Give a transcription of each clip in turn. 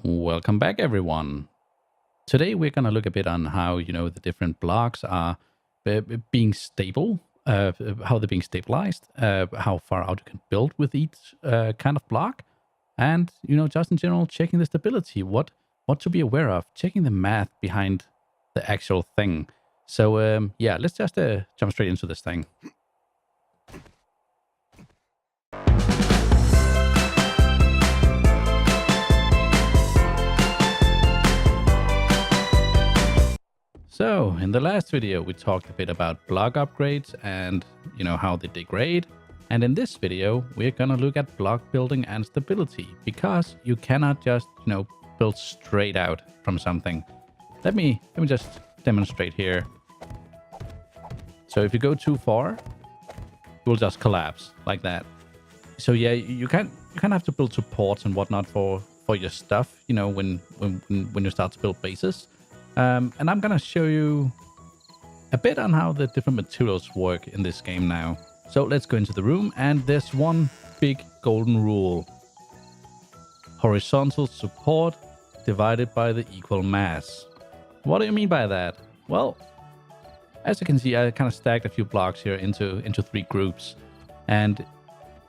Welcome back, everyone. Today we're going to look a bit on how, the different blocks are being stable, how they're being stabilized, how far out you can build with each kind of block, and, just in general, checking the stability, what to be aware of, checking the math behind the actual thing. So, yeah, let's just jump straight into this thing. So, in the last video, we talked a bit about block upgrades and, how they degrade. And in this video, we're going to look at block building and stability, because you cannot just, build straight out from something. Let me just demonstrate here. So if you go too far, it will just collapse like that. So yeah, you kind of have to build supports and whatnot for your stuff, when you start to build bases. And I'm gonna show you a bit on how the different materials work in this game now. So let's go into the room, and there's one big golden rule. Horizontal support divided by the equal mass. What do you mean by that? Well, as you can see, I kind of stacked a few blocks here into three groups. And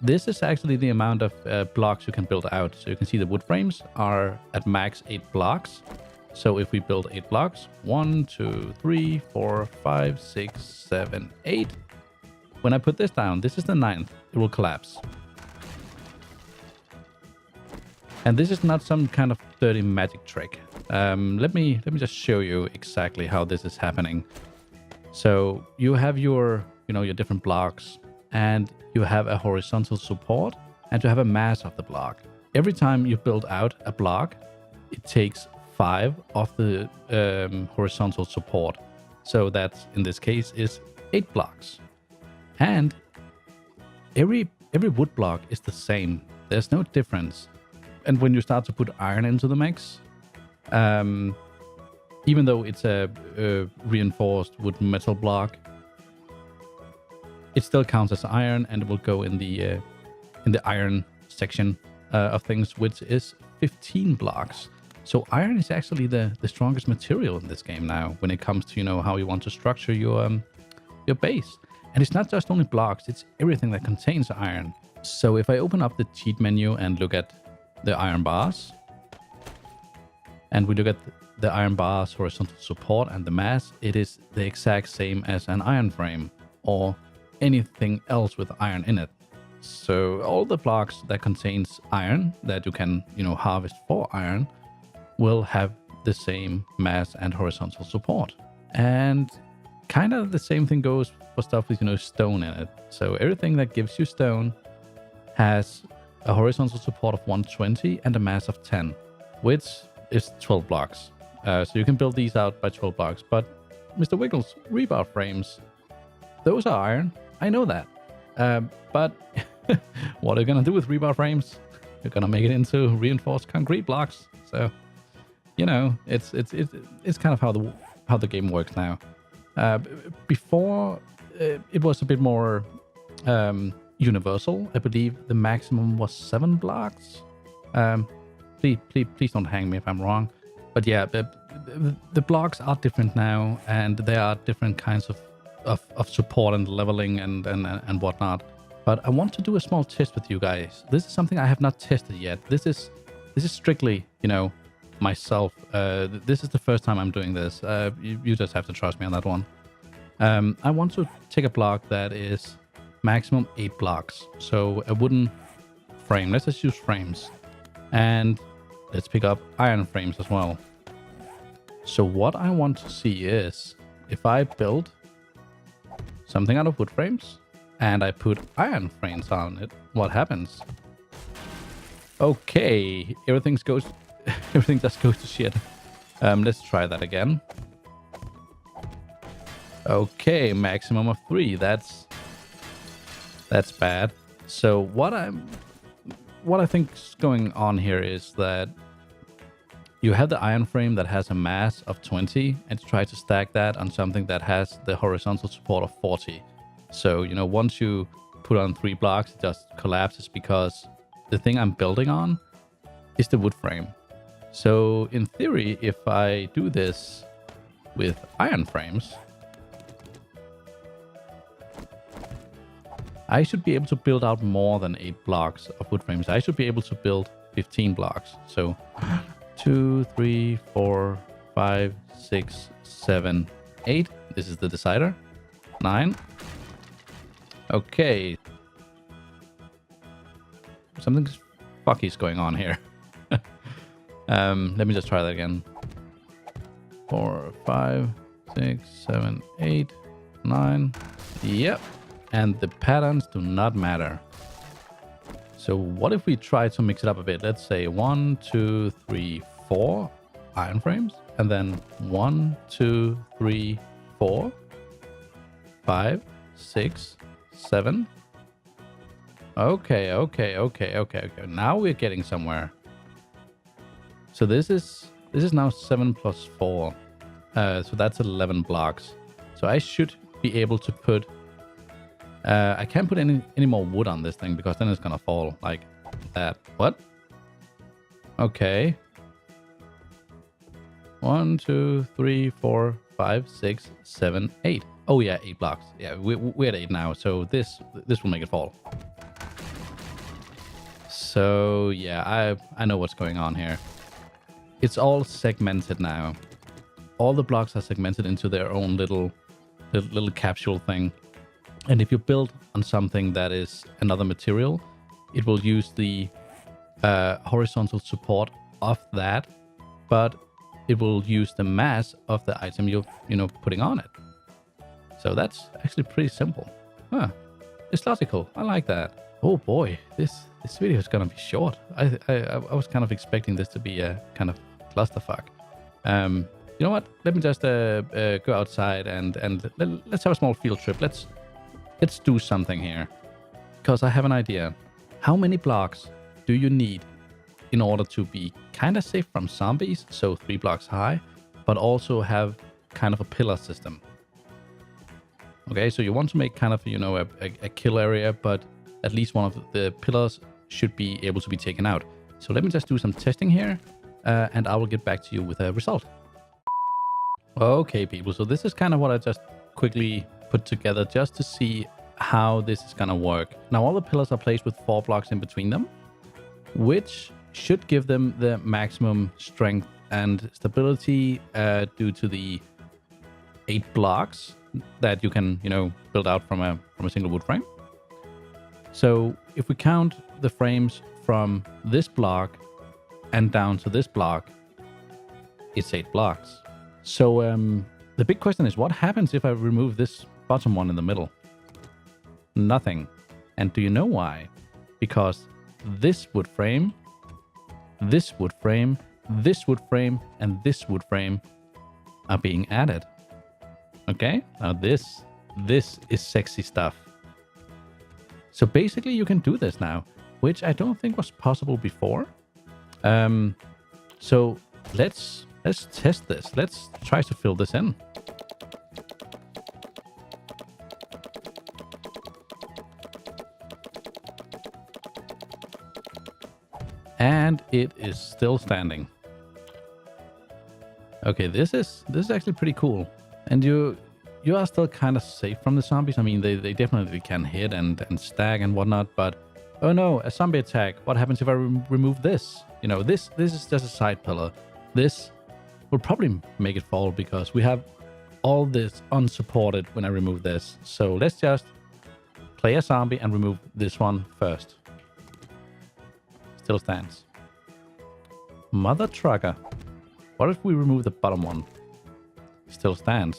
this is actually the amount of blocks you can build out. So you can see the wood frames are at max 8 blocks. So if we build 8 blocks, 1, 2, 3, 4, 5, 6, 7, 8. When I put this down, this is the 9th, it will collapse. And this is not some kind of dirty magic trick. Let me just show you exactly how this is happening. So you have your, your different blocks, and you have a horizontal support, and you have a mass of the block. Every time you build out a block, it takes 5 of the horizontal support. So that in this case is 8 blocks. And every wood block is the same. There's no difference. And when you start to put iron into the mix, even though it's a reinforced wood metal block, it still counts as iron, and it will go in the iron section of things, which is 15 blocks. So iron is actually the strongest material in this game now when it comes to, how you want to structure your base. And it's not just only blocks, it's everything that contains iron. So if I open up the cheat menu and look at the iron bars, and we look at the iron bars, horizontal support, and the mass, it is the exact same as an iron frame or anything else with iron in it. So all the blocks that contains iron that you can, harvest for iron will have the same mass and horizontal support. And kind of the same thing goes for stuff with, stone in it. So everything that gives you stone has a horizontal support of 120 and a mass of 10, which is 12 blocks. So you can build these out by 12 blocks. But Mr. Wiggles, rebar frames, those are iron. I know that. But what are you going to do with rebar frames? You're going to make it into reinforced concrete blocks. So it's kind of how the game works now. Before, it was a bit more universal. I believe the maximum was 7 blocks. Please don't hang me if I'm wrong. But yeah, the blocks are different now, and there are different kinds of support and leveling and whatnot. But I want to do a small test with you guys. This is something I have not tested yet. This is strictly, myself. This is the first time I'm doing this. You just have to trust me on that one. I want to take a block that is maximum 8 blocks. So a wooden frame. Let's just use frames. And let's pick up iron frames as well. So what I want to see is, if I build something out of wood frames and I put iron frames on it, what happens? Okay, everything just goes to shit. Let's try that again. Okay, maximum of 3. That's bad. So what I think is going on here is that you have the iron frame that has a mass of 20, and try to stack that on something that has the horizontal support of 40. So, once you put on 3 blocks, it just collapses, because the thing I'm building on is the wood frame. So in theory, if I do this with iron frames, I should be able to build out more than 8 blocks of wood frames. I should be able to build 15 blocks. So 2, 3, 4, 5, 6, 7, 8. This is the decider. 9. Okay. Something fucky is going on here. Let me just try that again. 4, 5, 6, 7, 8, 9. Yep. And the patterns do not matter. So what if we try to mix it up a bit? Let's say 1, 2, 3, 4 iron frames. And then 1, 2, 3, 4, 5, 6, 7. Okay. Now we're getting somewhere. So this is now 7 plus 4. So that's 11 blocks. So I should be able to put... I can't put any more wood on this thing because then it's gonna fall like that. What? Okay. 1, 2, 3, 4, 5, 6, 7, 8. Oh yeah, 8 blocks. Yeah, we're at 8 now, so this will make it fall. So yeah, I know what's going on here. It's all segmented now. All the blocks are segmented into their own little capsule thing. And if you build on something that is another material, it will use the horizontal support of that, but it will use the mass of the item you're putting on it. So that's actually pretty simple. Huh. It's logical. I like that. Oh boy, this video is gonna be short. I was kind of expecting this to be a kind of clusterfuck. You know what? Let me just go outside and let's have a small field trip. Let's do something here, because I have an idea. How many blocks do you need in order to be kind of safe from zombies, so 3 blocks high, but also have kind of a pillar system? Okay, so you want to make kind of, a kill area, but at least one of the pillars should be able to be taken out. So let me just do some testing here, and I will get back to you with a result. Okay, people, so this is kind of what I just quickly put together just to see how this is gonna work. Now all the pillars are placed with 4 blocks in between them, which should give them the maximum strength and stability due to the 8 blocks that you can build out from a single wood frame. So if we count the frames from this block and down to this block, it's 8 blocks. So the big question is, what happens if I remove this bottom one in the middle? Nothing. And do you know why? Because this wood frame, this wood frame, this wood frame, and this wood frame are being added. Okay? Now this is sexy stuff. So basically you can do this now, which I don't think was possible before. So let's test this. Let's try to fill this in. And it is still standing. Okay, this is actually pretty cool. And you are still kind of safe from the zombies. I mean, they definitely can hit and stag and whatnot, but oh no, a zombie attack. What happens if I remove this? This is just a side pillar. This will probably make it fall because we have all this unsupported when I remove this. So let's just play a zombie and remove this one first. Still stands. Mother trucker. What if we remove the bottom one? Still stands.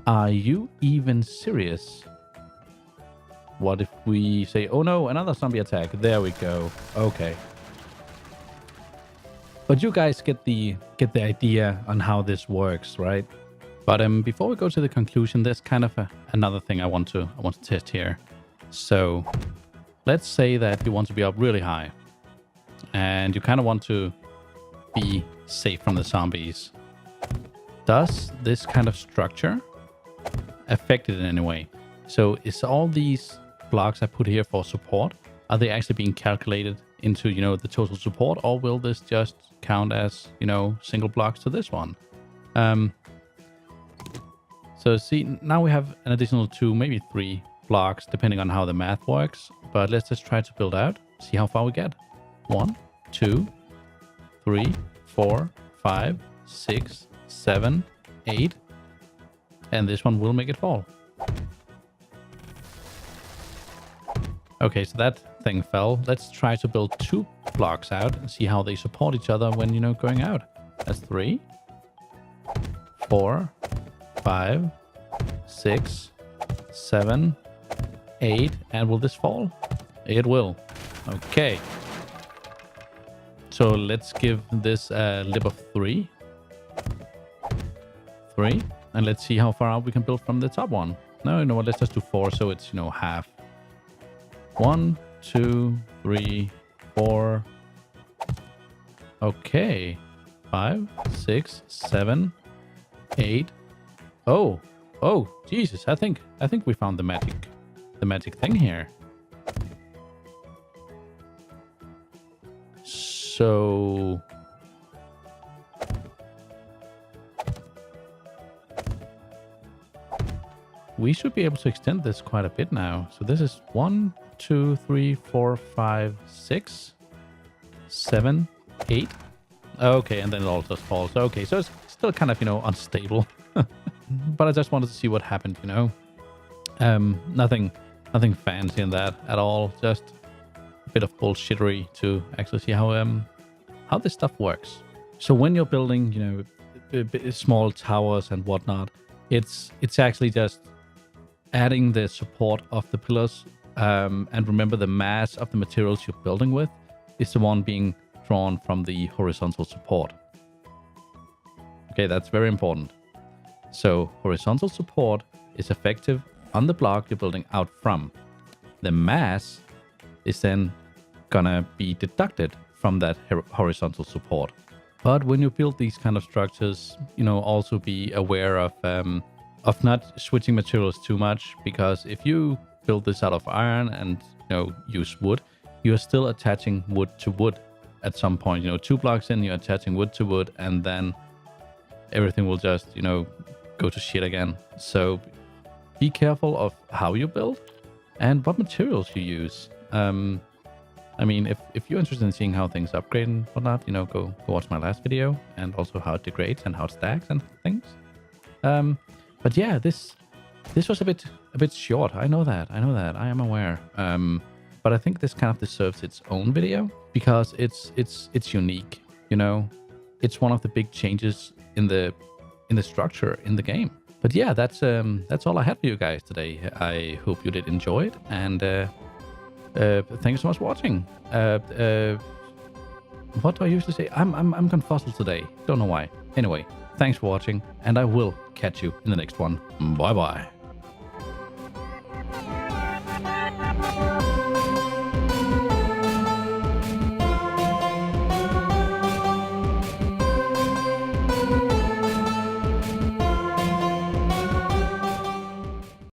Are you even serious? What if we say, oh no, another zombie attack? There we go. Okay. But you guys get the idea on how this works, right? But before we go to the conclusion, there's kind of another thing I want to test here. So let's say that you want to be up really high and you kind of want to be safe from the zombies. Does this kind of structure affect it in any way? So is all these blocks I put here for support, are they actually being calculated into, you know, the total support, or will this just count as, you know, single blocks to this one? So see, now we have an additional 2, maybe 3 blocks, depending on how the math works. But let's just try to build out, see how far we get. 1, 2, 3, 4, 5, 6, 7, 8. And this one will make it fall. Okay, so that thing fell. Let's try to build 2 blocks out and see how they support each other when, you know, going out. That's 3, 4, 5, 6, 7, 8. And will this fall? It will. Okay. So let's give this a lip of 3. 3. And let's see how far out we can build from the top one. No, you know what? Let's just do 4 so it's, you know, half. 1, 2, 3, 4. Okay. 5, 6, 7, 8. Oh, Jesus! I think we found the magic thing here. So we should be able to extend this quite a bit now. So this is 1, 2, 3, 4, 5, 6, 7, 8. Okay, and then it all just falls. Okay, so it's still kind of, you know, unstable. But I just wanted to see what happened, you know. Nothing fancy in that at all. Just a bit of bullshittery to actually see how this stuff works. So when you're building, you know, small towers and whatnot, it's actually just adding the support of the pillars. And remember, the mass of the materials you're building with is the one being drawn from the horizontal support. Okay, that's very important. So horizontal support is effective on the block you're building out from. The mass is then gonna be deducted from that horizontal support. But when you build these kind of structures, you know, also be aware of not switching materials too much, because if you build this out of iron and, you know, use wood, you're still attaching wood to wood at some point. You know, 2 blocks in, you're attaching wood to wood, and then everything will just, you know, go to shit again. So be careful of how you build and what materials you use. I mean, if you're interested in seeing how things upgrade and whatnot, you know, go watch my last video, and also how it degrades and how it stacks and things. But yeah, this was a bit short. I know that. I am aware. But I think this kind of deserves its own video, because it's unique. You know, it's one of the big changes in the structure in the game. But yeah, that's all I had for you guys today. I hope you did enjoy it, and thank you so much for watching. What do I usually say? I'm confuzzled today. Don't know why. Anyway, thanks for watching, and I will catch you in the next one. Bye bye.